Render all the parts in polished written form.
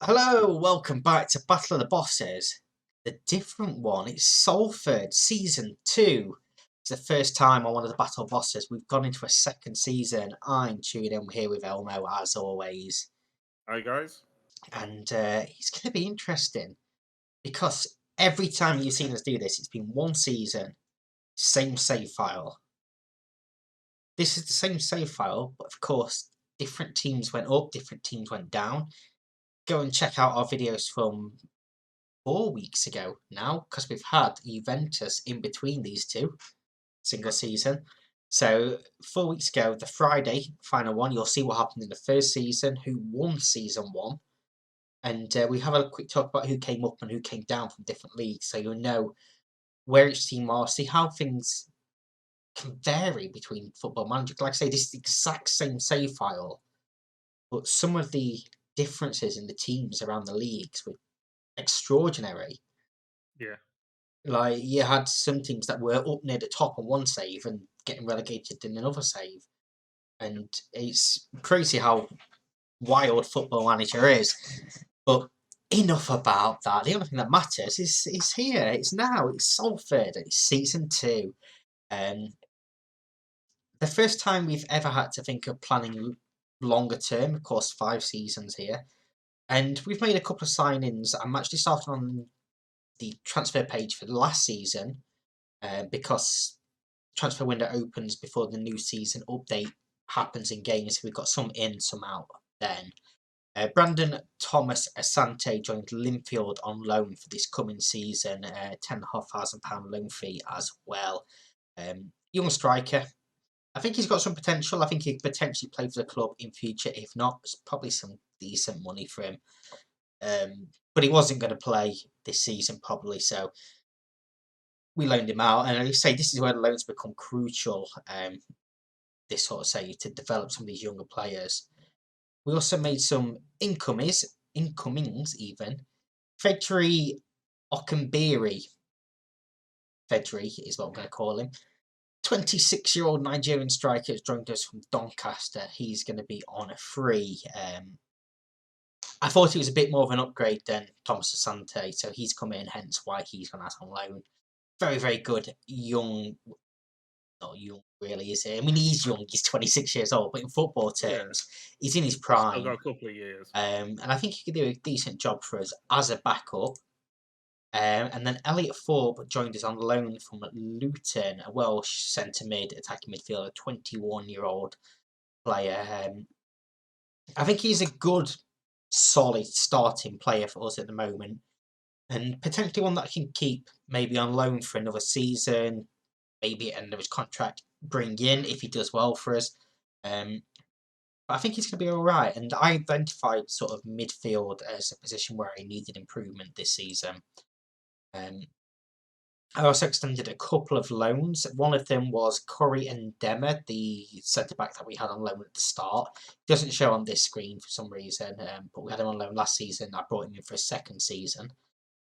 Hello, welcome back to Battle of the Bosses. The different one, it's Salford Season 2. It's the first time on one of the Battle Bosses. We've gone into a second season. I'm tuning in here with Elmo as always. Hi guys. And it's going to be interesting because every time you've seen us do this, it's been one season, same save file. This is the same save file, but of course, different teams went up, different teams went down. Go and check out our videos from 4 weeks ago now, because we've had Juventus in between these two single Yeah. season. So 4 weeks ago, the Friday final one, you'll see what happened in the first season, who won season one, and we have a quick talk about who came up and who came down from different leagues, so you'll know where each team are, see how things can vary between Football Manager. Like I say, this is the exact same save file, but some of the differences in the teams around the leagues were extraordinary. Yeah. Like, you had some teams that were up near the top on one save and getting relegated in another save. And it's crazy how wild Football Manager is. But enough about that. The only thing that matters is here. It's now. It's Salford. It's season 2. Um, the first time we've ever had to think of planning longer term. Of course, 5 seasons here. And we've made a couple of signings. I'm actually starting on the transfer page for the last season because transfer window opens before the new season update happens in games. So we've got some in, some out then. Brandon Thomas Asante joined Linfield on loan for this coming season. £10,500 loan fee as well. Young striker. I think he's got some potential. I think he could potentially play for the club in future. If not, it's probably some decent money for him. But he wasn't going to play this season probably, so we loaned him out. And I say this is where the loans become crucial. This sort of say to develop some of these younger players. We also made some incomings even. Fedri Okenbiri, Fedri is what I'm going to call him. 26-year-old Nigerian striker has joined us from Doncaster. He's going to be on a free. I thought he was a bit more of an upgrade than Thomas Asante, so he's come in, hence why he's gone out on loan. Very, very good young, not young really, is he? I mean, he's young, he's 26 years old, but in football Yeah. terms, he's in his He's still got prime. a couple of years. And I think he could do a decent job for us as a backup. And then Elliot Thorpe joined us on loan from Luton, a Welsh centre mid, attacking midfielder, 21-year-old player. I think he's a good, solid starting player for us at the moment, and potentially one that I can keep maybe on loan for another season, maybe at the end of his contract, bring in if he does well for us. Um, but I think he's going to be all right. And I identified sort of midfield as a position where I needed improvement this season. Um, I also extended a couple of loans. One of them was Corey Ndema, the centre back that we had on loan at the start. He doesn't show on this screen for some reason, but we had him on loan last season. I brought him in for a second season.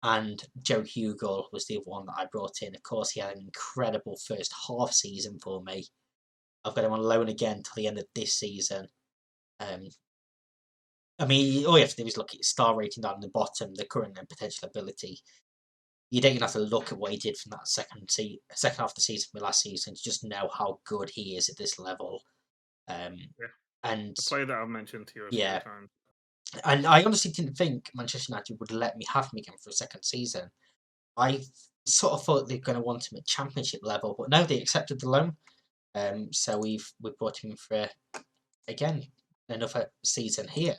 And Joe Hugel was the other one that I brought in. Of course, he had an incredible first half season for me. I've got him on loan again till the end of this season. Um, I mean, all you have to do is look at his star rating down the bottom, the current and potential ability. You don't even have to look at what he did from that second half of the season from last season to just know how good he is at this level. Um, Yeah. and A player that I've mentioned to you a few yeah, times. and I honestly didn't think Manchester United would let me have him again for a second season. I sort of thought they're going to want him at Championship level, but no, they accepted the loan. So we brought him in for again another season here.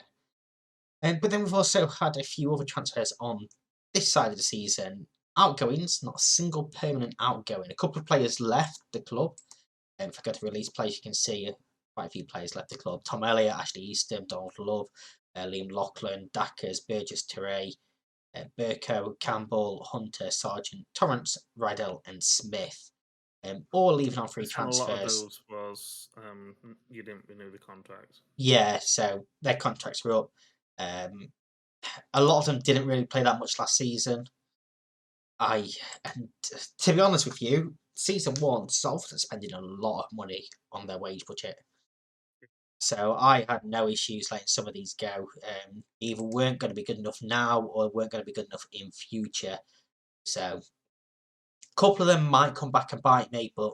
But then we've also had a few other transfers on this side of the season. Outgoings, not a single permanent outgoing. A couple of players left the club. Forgot to release players. You can see quite a few players left the club. Tom Elliott, Ashley Easton, Donald Love, Liam Lachlan, Dackers, Burgess Teray, Burko, Campbell, Hunter, Sargent, Torrance, Rydell, and Smith. All leaving on free And a lot of transfers. those was you didn't renew the contract. Yeah, so their contracts were up. Um, a lot of them didn't really play that much last season. And to be honest with you, season one, Salford are spending a lot of money on their wage budget. So I had no issues letting some of these go. Either weren't going to be good enough now or weren't going to be good enough in future. So a couple of them might come back and bite me, but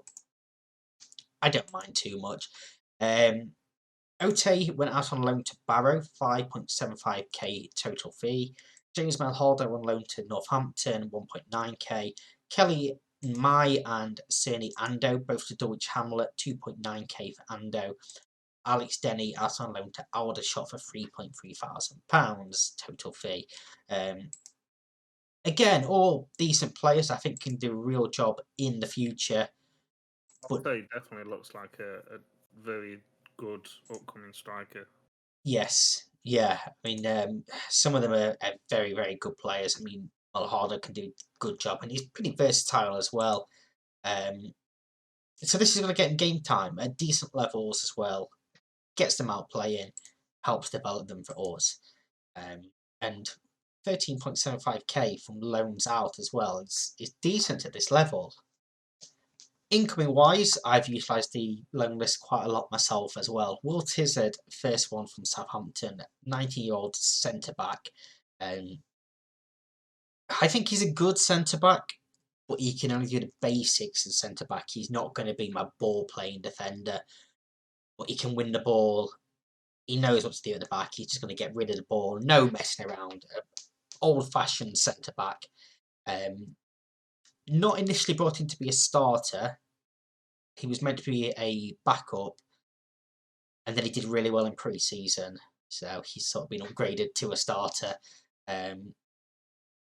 I don't mind too much. Ote went out on loan to Barrow, 5.75k total fee. James Melholder on loan to Northampton, 1.9k. Kelly Mai and Cerny Ando, both to Dulwich Hamlet, 2.9k for Ando. Alex Denny out on loan to Aldershot for £3,300 total fee. Again, all decent players I think can do a real job in the future. I'd But say definitely looks like a very good upcoming striker. yes, yeah. I mean, some of them are very, very good players. I mean, Malharder can do a good job, and he's pretty versatile as well. Um, so this is going to get him game time at decent levels as well. Gets them out playing, helps develop them for us. And 13.75k from loans out as well is decent at this level. Incoming wise, I've utilised the loan list quite a lot myself as well. Will Tizard, first one from Southampton, 19-year-old centre back. I think he's a good centre back, but he can only do the basics as centre back. He's not going to be my ball playing defender, but he can win the ball. He knows what to do at the back. He's just going to get rid of the ball. No messing around. Old fashioned centre back. Not initially brought in to be a starter. He was meant to be a backup, and then he did really well in pre-season. So he's sort of been upgraded to a starter. And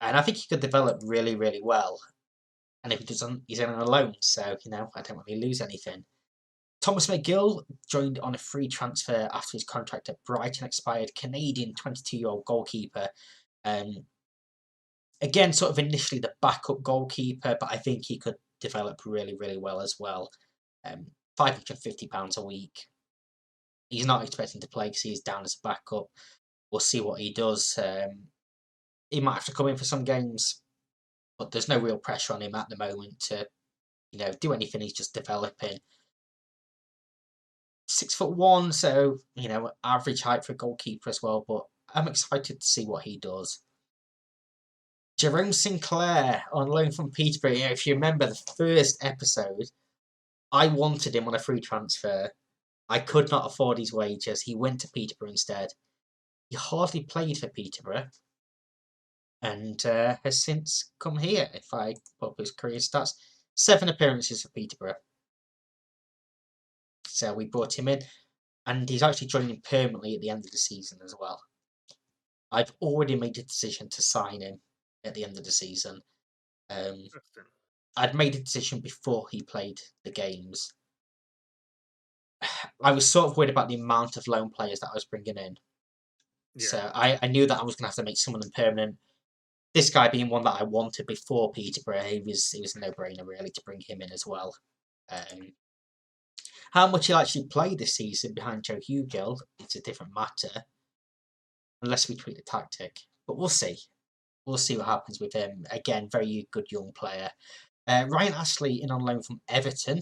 I think he could develop really, really well. And if he doesn't, he's on a loan. So, I don't really lose anything. Thomas McGill joined on a free transfer after his contract at Brighton expired. Canadian 22-year-old goalkeeper. Again, sort of initially the backup goalkeeper, but I think he could develop really, really well as well. £550 a week. He's not expecting to play because he's down as a backup. We'll see what he does. He might have to come in for some games, but there's no real pressure on him at the moment to, do anything. He's just developing. 6'1", so average height for a goalkeeper as well. But I'm excited to see what he does. Jerome Sinclair on loan from Peterborough. If you remember the first episode, I wanted him on a free transfer. I could not afford his wages. He went to Peterborough instead. He hardly played for Peterborough and has since come here. If I put up his career stats, 7 appearances for Peterborough. So we brought him in, and he's actually joining permanently at the end of the season as well. I've already made a decision to sign him at the end of the season. I'd made a decision before he played the games. I was sort of worried about the amount of loan players that I was bringing in. Yeah. So I knew that I was going to have to make some of them permanent. This guy being one that I wanted before Peterborough, it was a no-brainer really to bring him in as well. How much he'll actually play this season behind Joe Hugill is a different matter, unless we tweak the tactic. But we'll see. We'll see what happens with him. Again, very good young player. Ryan Ashley in on loan from Everton.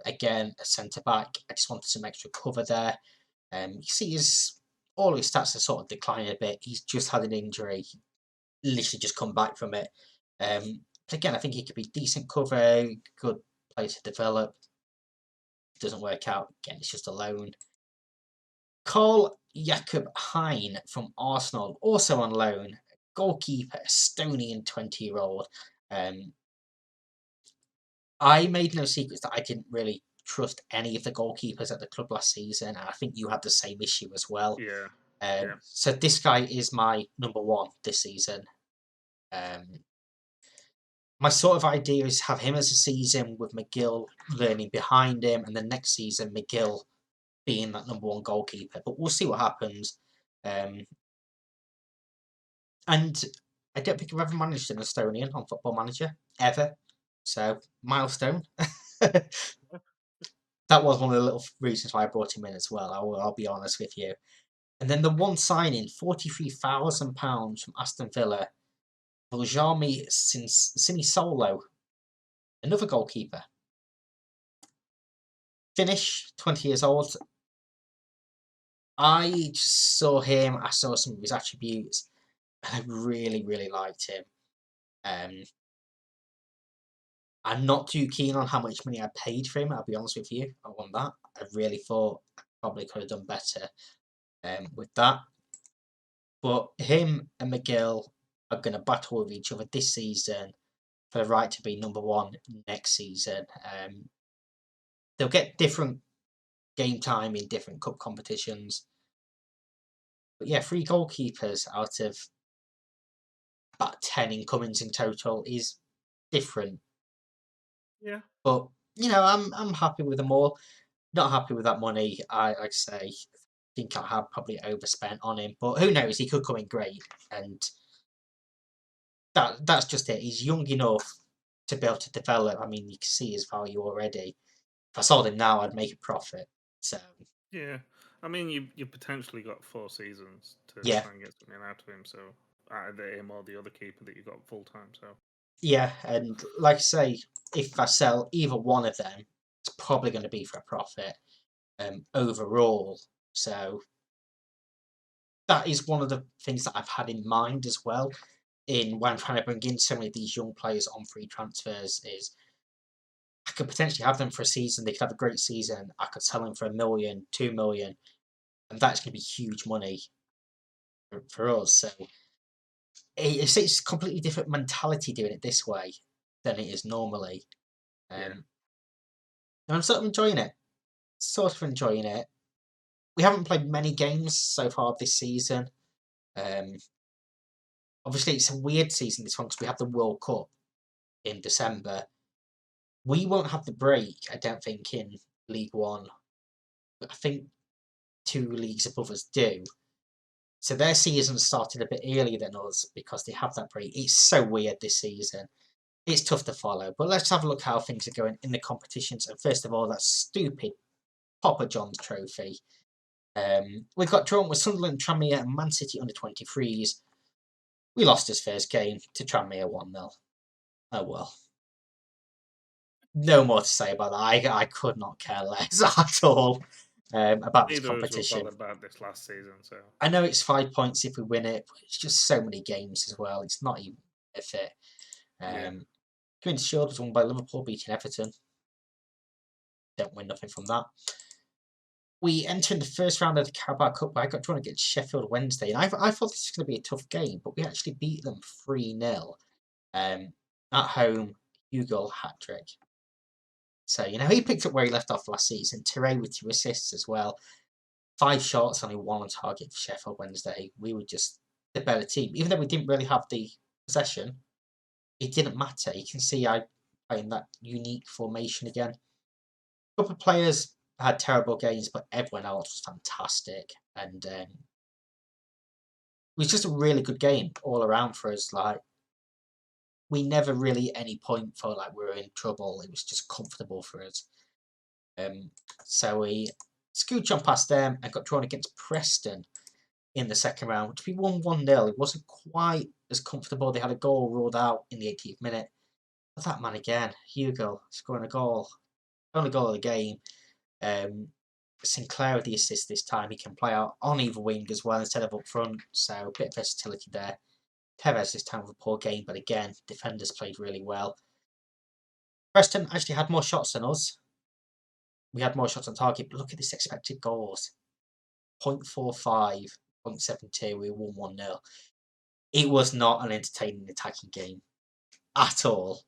Again, a centre-back. I just wanted some extra cover there. You see all his stats are sort of declining a bit. He's just had an injury. Literally just come back from it. But again, I think he could be decent cover, good player to develop. If it doesn't work out, again, it's just a loan. Carl Jakob Hein from Arsenal, also on loan. Goalkeeper, Estonian 20-year-old. I made no secrets that I didn't really trust any of the goalkeepers at the club last season, and I think you had the same issue as well. Yeah. So this guy is my number one this season. My sort of idea is have him as a season with McGill learning behind him, and then next season McGill being that number one goalkeeper. But we'll see what happens. And I don't think I've ever managed an Estonian on Football Manager ever. So milestone. That was one of the little reasons why I brought him in as well. I'll be honest with you. And then the one signing, £43,000 from Aston Villa, Voljami Sinisolo, another goalkeeper. Finnish, 20 years old. I just saw him. I saw some of his attributes, and I really, really liked him. Um, I'm not too keen on how much money I paid for him. I'll be honest with you. I want that. I really thought I probably could have done better with that. But him and McGill are going to battle with each other this season for the right to be number one next season. They'll get different game time in different cup competitions. But yeah, 3 goalkeepers out of about 10 incomings in total is different. Yeah. But I'm happy with them all. Not happy with that money. I say, think I have probably overspent on him. But who knows? He could come in great, and that's just it. He's young enough to be able to develop. I mean, you can see his value already. If I sold him now, I'd make a profit. So Yeah. I mean, you potentially got 4 seasons to yeah, try and get something out of him. So either him or the other keeper that you got full time. So yeah, and like I say, if I sell either one of them, it's probably going to be for a profit overall. So that is one of the things that I've had in mind as well in when I'm trying to bring in so many of these young players on free transfers is I could potentially have them for a season. They could have a great season. I could sell them for 1 million, 2 million, and that's going to be huge money for us. So it's a completely different mentality doing it this way than it is normally. yeah, And I'm sort of enjoying it. Sort of enjoying it. We haven't played many games so far this season. Um, Obviously, it's a weird season this one because we have the World Cup in December. We won't have the break, I don't think, in League One. But I think 2 leagues above us do. So their season started a bit earlier than us because they have that break. It's so weird this season. It's tough to follow. But let's have a look how things are going in the competitions. And first of all, that stupid Papa John's trophy. We've got drawn with Sunderland, Tranmere, and Man City under 23s. We lost his first game to Tranmere 1-0. Oh well. No more to say about that. I could not care less at all about this neither of us were competition. bothered about this last season. So I know it's 5 points if we win it, but it's just so many games as well. It's not even worth it. yeah, Community Shield was won by Liverpool beating Everton. Don't win nothing from that. We enter in the first round of the Carabao Cup. I got drawn against Sheffield Wednesday, and I thought this was going to be a tough game, but we actually beat them 3-0 at home. Hugo hat trick. So he picked up where he left off last season. Toure with 2 assists as well. 5 shots, only 1 on target for Sheffield Wednesday. We were just the better team, even though we didn't really have the possession. It didn't matter. You can see I playing that unique formation again. A couple of players had terrible games, but everyone else was fantastic, and it was just a really good game all around for us. Like we never really at any point felt like we were in trouble. It was just comfortable for us. Um, so we scooched on past them and got drawn against Preston in the second round, which we won 1-0. It wasn't quite as comfortable. They had a goal ruled out in the 80th minute. But that man again, Hugo, scoring a goal. Only goal of the game. Sinclair with the assist this time. He can play out on either wing as well instead of up front. So a bit of versatility there. Tevez this time with a poor game, but again, defenders played really well. Preston actually had more shots than us. We had more shots on target, but look at this expected goals. 0.45, 0.72, we won 1-0. It was not an entertaining attacking game at all.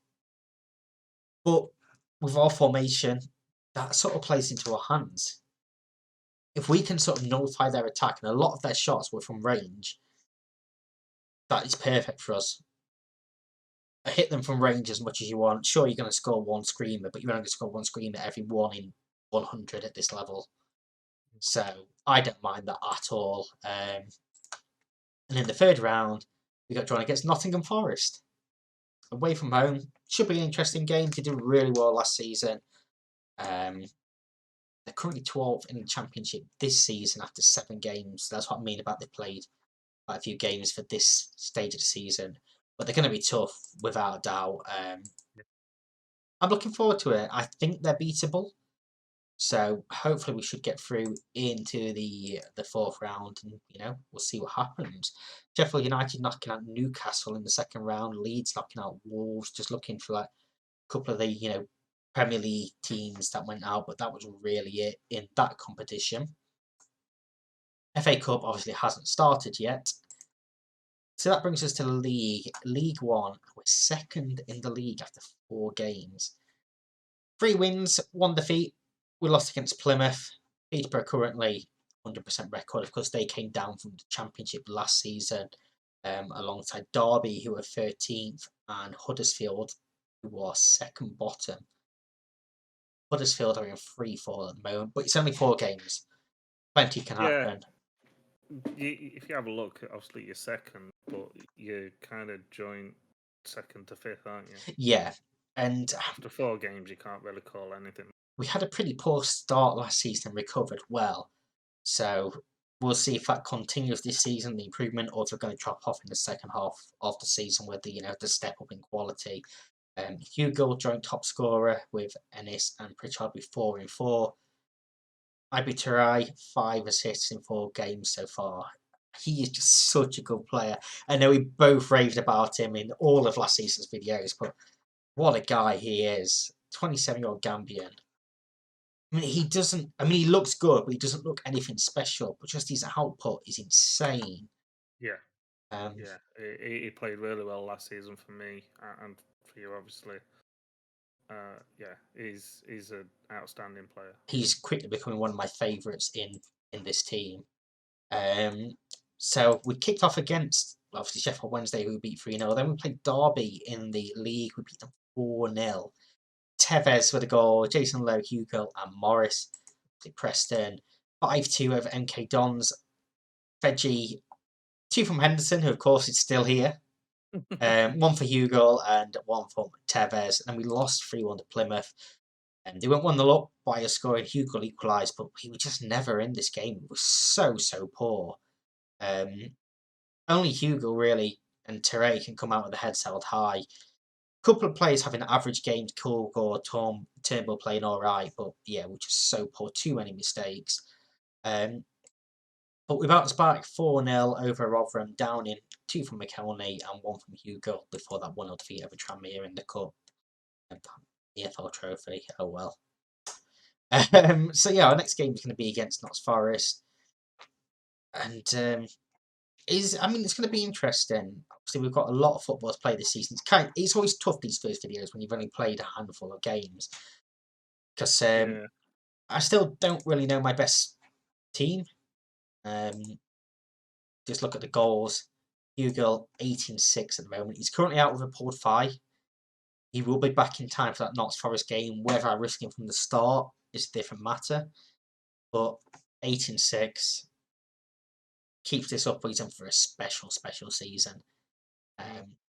But with our formation, that sort of plays into our hands. If we can sort of nullify their attack, and a lot of their shots were from range, that is perfect for us. Hit them from range as much as you want. Sure, you're going to score 1 screamer, but you're only going to score 1 screamer every 1 in 100 at this level. So I don't mind that at all. And in the third round, we got drawn against Nottingham Forest. Away from home. Should be an interesting game. They did really well last season. They're currently 12th in the Championship this season after 7 games. That's what I mean about they played quite a few games for this stage of the season. But they're going to be tough, without a doubt. I'm looking forward to it. I think they're beatable. So hopefully we should get through into the fourth round, and we'll see what happens. Sheffield United knocking out Newcastle in the second round. Leeds knocking out Wolves. Just looking for like a couple of the Premier League teams that went out, but that was really it in that competition. FA Cup obviously hasn't started yet. So that brings us to the league. League One. We're second in the league after 4 games. 3 wins, 1 defeat. We lost against Plymouth. Peterborough currently 100% record. Of course, they came down from the Championship last season alongside Derby, who were 13th, and Huddersfield, who was second bottom. Huddersfield are in free fall at the moment, but it's only 4 games. Plenty can Yeah, happen. if you have a look, obviously you're second, but you're kind of joint second to fifth, aren't you? Yeah, and After 4 games, you can't really call anything. we had a pretty poor start last season and recovered well. So we'll see if that continues this season, the improvement, or if we're going to drop off in the second half of the season with the step up in quality. Hugo joint top scorer with Ennis and Pritchard with 4 and 4. Ibi Turai, 5 assists in 4 games so far. He is just such a good player. I know we both raved about him in all of last season's videos, but what a guy he is. 27-year-old Gambian. I mean, he doesn't. I mean, he looks good, but he doesn't look anything special. But just his output is insane. Yeah, Um, yeah. He played really well last season for me and for you, obviously. Yeah, he's an outstanding player. he's quickly becoming one of my favourites in this team. Um, so we kicked off against obviously Sheffield Wednesday, who we beat 3-0. Then we played Derby in the league. We beat them 4-0. Tevez with a goal. Jason Lowe, Hugo, and Morris. Preston 5-2 over MK Dons. Veggie 2 from Henderson, who of course is still here. 1 for Hugo and 1 from Tevez. And we lost 3-1 to Plymouth. They went 1-0 up by a score, and Hugo equalised, but he was just never in this game. It was so poor. Only Hugo really and Teray can come out with the heads held high. A couple of players having average games, Kilgore, Turnbull playing alright, but yeah, we're just so poor. Too many mistakes. But we bounced back 4-0 over Rotherham, down in 2 from McElney and 1 from Hugo before that 1-0 defeat over Tranmere in the Cup. EFL trophy, oh well. So yeah, our next game is going to be against Notts Forest. And it's going to be interesting. Obviously, we've got a lot of football to play this season. It's always tough, these first videos, when you've only played a handful of games. Because Yeah, I still don't really know my best team. Just look at the goals. Hugo 18-6 at the moment. He's currently out with a pulled thigh. He will be back in time for that Notts Forest game. Whether I risk him from the start is a different matter. But 18-6 keeps this up, but he's in for a special season.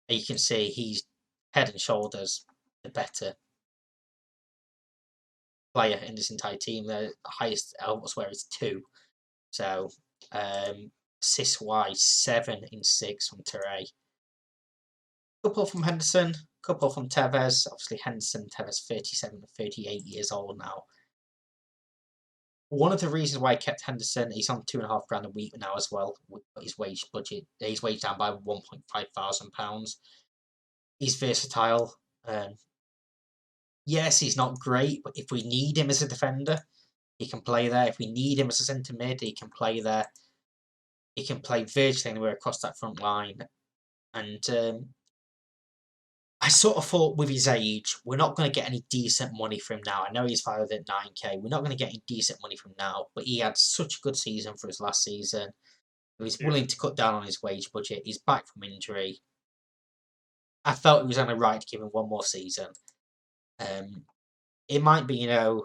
You can see he's head and shoulders the better player in this entire team. The highest elsewhere is 2. So assist wise, 7 in 6 from Teray. Couple from Henderson, couple from Tevez. Obviously, Henderson, Tevez, 37 and 38 years old now. One of the reasons why I kept Henderson, he's on £2,500 a week now as well. With his wage budget, his wage down by £1,500. He's versatile. Yes, he's not great, but if we need him as a defender, he can play there. If we need him as a centre mid, he can play there. He can play virtually anywhere across that front line. And I sort of thought with his age, we're not going to get any decent money from him now. I know he's valued at 9k. We're not going to get any decent money from him now, but he had such a good season for his last season. He was willing to cut down on his wage budget. He's back from injury. I felt it was only right to give him 1 more season. It might be, I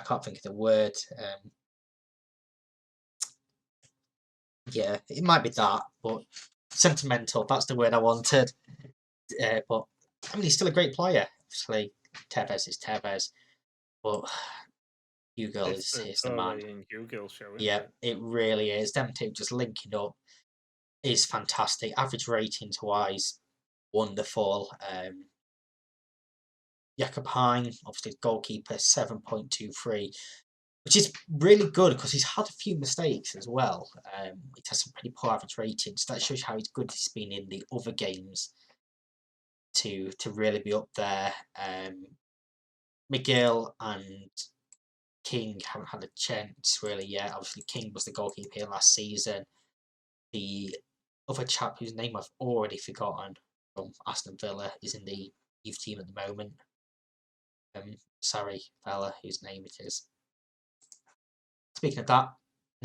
can't think of the word. Yeah, it might be that, but sentimental. That's the word I wanted. But he's still a great player. Obviously, Tevez is Tevez, but Hugo it's is the man. Torre and Hugo show, isn't Yeah, it? it really is. Them two just linking up is fantastic. Average ratings wise, wonderful. Jakob Hein, obviously goalkeeper, 7.23, which is really good because he's had a few mistakes as well. He has some pretty poor average ratings. That shows how good he's been in the other games to really be up there. McGill and King haven't had a chance really yet. Obviously, King was the goalkeeper here last season. The other chap whose name I've already forgotten from Aston Villa is in the youth team at the moment. Sorry, fella, whose name it is. Speaking of that,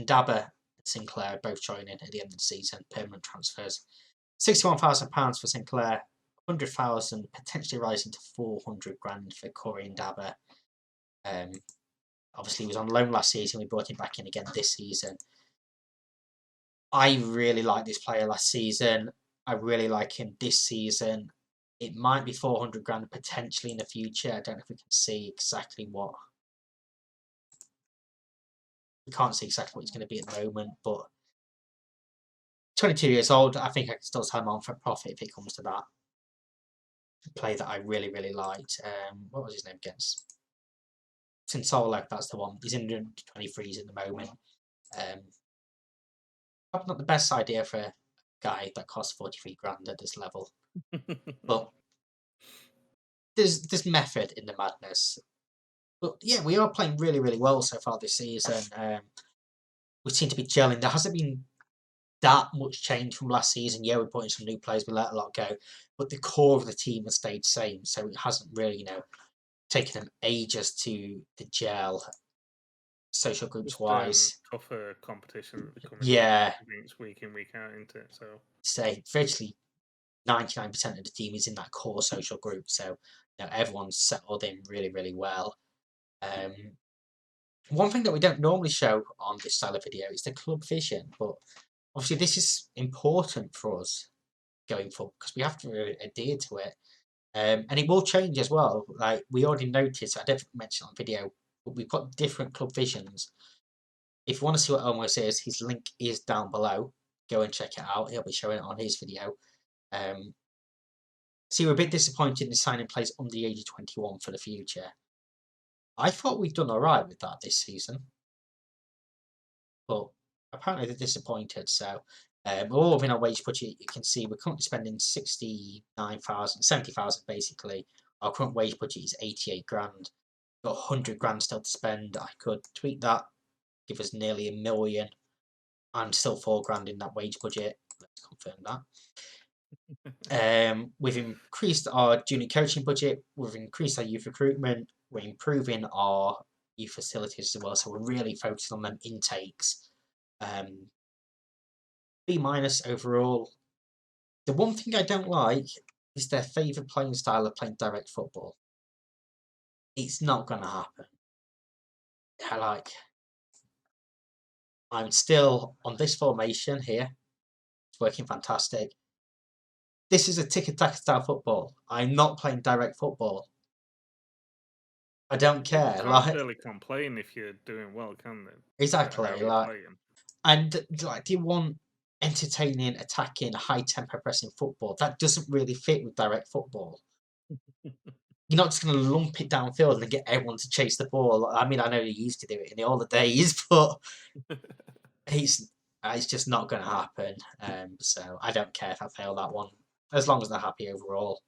Ndaba and Sinclair both joining at the end of the season, permanent transfers. £61,000 for Sinclair, 100,000 potentially rising to 400 grand for Corey Ndaba. Obviously, he was on loan last season. We brought him back in again this season. I really liked this player last season. I really like him this season. It might be 400 grand potentially in the future. I don't know if we can see exactly what. We can't see exactly what he's going to be at the moment, but 22 years old, I think I can still sign him on for profit if it comes to that. Play that I really, really liked. What was his name against? Sinsolo, that's the one. He's in the 23s at the moment. Probably not the best idea for a guy that costs 43 grand at this level. But there's method in the madness. But yeah, we are playing really, really well so far this season. We seem to be gelling. There hasn't been that much change from last season. Yeah, we brought in some new players, we let a lot go, but the core of the team has stayed same. So it hasn't really, taken them ages to gel, social groups Just wise. tougher competition that they're coming up Yeah, against week in, week out, isn't it? So say virtually 99% of the team is in that core social group. So everyone's settled in really, really well. One thing that we don't normally show on this style of video is the club vision, but obviously this is important for us going forward because we have to adhere to it. And it will change as well. Like we already noticed, I don't mention on video, but we've got different club visions. If you want to see what Elmo is, his link is down below. Go and check it out. He'll be showing it on his video. So we're a bit disappointed in signing players under the age of 21 for the future. I thought we'd done alright with that this season, but apparently they're disappointed. So we're all within our wage budget. You can see we're currently spending 70,000 basically. Our current wage budget is 88 grand. Got 100 grand still to spend. I could tweak that, give us nearly £1 million, and still 4 grand in that wage budget. Let's confirm that. We've increased our junior coaching budget. We've increased our youth recruitment. We're improving our youth facilities as well. So we're really focusing on them intakes. B- overall. The one thing I don't like is their favourite playing style of playing direct football. It's not going to happen. I'm still on this formation here. It's working fantastic. This is a tick-attack style football. I'm not playing direct football. I don't care. can't really complain if you're doing well, can they? Exactly. How you're playing. And do you want entertaining, attacking, high tempo pressing football? That doesn't really fit with direct football. You're not just going to lump it downfield and get everyone to chase the ball. I mean, I know you used to do it in the older days, but it's just not going to happen. So I don't care if I fail that one, as long as they're happy overall.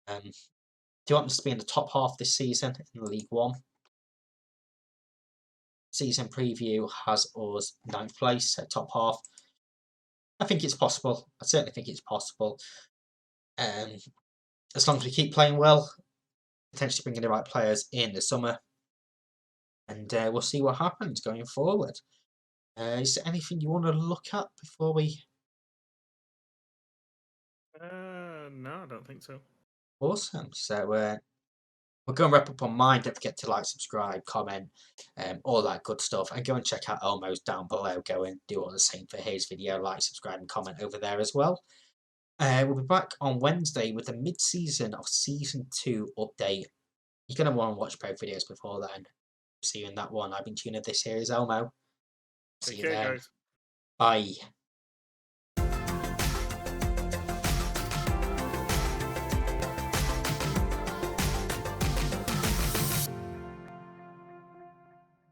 Do you want us to be in the top half this season in League One? Season preview has us 9th place at top half. I think it's possible. I certainly think it's possible. As long as we keep playing well, potentially bringing the right players in the summer, and we'll see what happens going forward. Is there anything you want to look at before we? No, I don't think so. Awesome. So we're going to wrap up on mine. Don't forget to like, subscribe, comment, all that good stuff. And go and check out Elmo's down below. Go and do all the same for his video. Like, subscribe, and comment over there as well. We'll be back on Wednesday with the mid-season of Season 2 update. You're going to want to watch both videos before then. See you in that one. I've been tuning this here is Elmo. See you then. Guys. Bye.